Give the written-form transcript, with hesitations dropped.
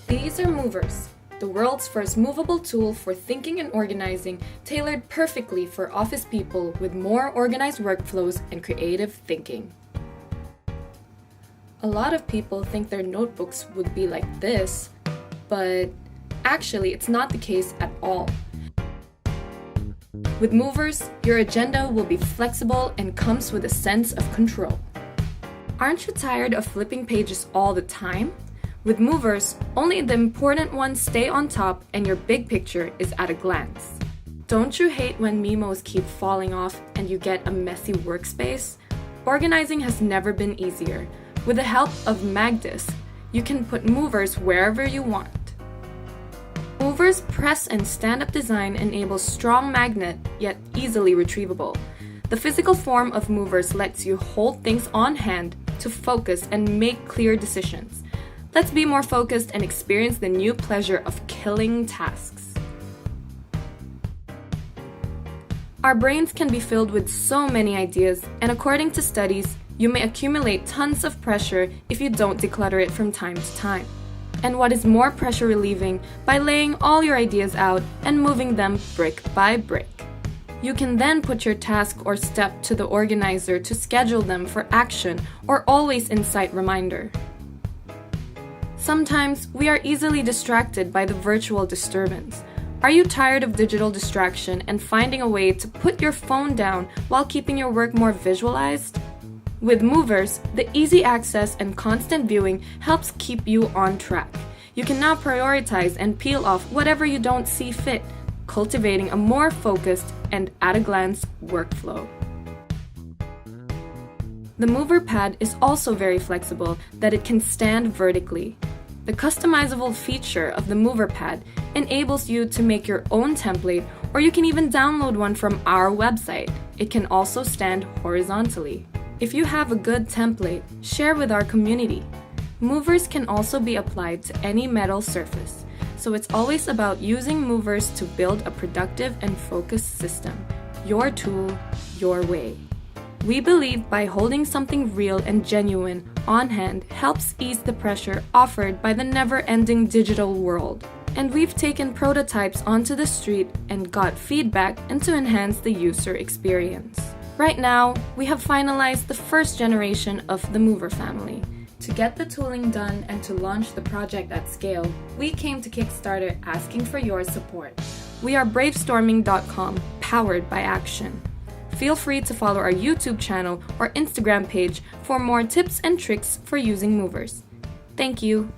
These are movers, the world's first movable tool for thinking and organizing, tailored perfectly for office people with more organized workflows and creative thinking. A lot of people think their notebooks would be like this, but actually it's not the case at all. With movers, your agenda will be flexible and comes with a sense of control. Aren't you tired of flipping pages all the time? With movers, only the important ones stay on top and your big picture is at a glance. Don't you hate when memos keep falling off and you get a messy workspace? Organizing has never been easier. With the help of Magdis, you can put movers wherever you want. Movers' press and stand-up design enables strong magnet, yet easily retrievable. The physical form of movers lets you hold things on hand to focus and make clear decisions. Let's be more focused and experience the new pleasure of killing tasks. Our brains can be filled with so many ideas, and according to studies, you may accumulate tons of pressure if you don't declutter it from time to time. And what is more pressure relieving by laying all your ideas out and moving them brick by brick. You can then put your task or step to the organizer to schedule them for action or always incite reminder. Sometimes we are easily distracted by the virtual disturbance. Are you tired of digital distraction and finding a way to put your phone down while keeping your work more visualized? With movers, the easy access and constant viewing helps keep you on track. You can now prioritize and peel off whatever you don't see fit, cultivating a more focused and at-a-glance workflow. The mover pad is also very flexible that it can stand vertically. The customizable feature of the mover pad enables you to make your own template, or you can even download one from our website. It can also stand horizontally. If you have a good template, share with our community. Movers can also be applied to any metal surface, so it's always about using movers to build a productive and focused system. Your tool, your way. We believe by holding something real and genuine on hand helps ease the pressure offered by the never-ending digital world. And we've taken prototypes onto the street and got feedback and to enhance the user experience. Right now, we have finalized the first generation of the Mover family. To get the tooling done and to launch the project at scale, we came to Kickstarter asking for your support. We are bravestorming.com, powered by action. Feel free to follow our YouTube channel or Instagram page for more tips and tricks for using movers. Thank you.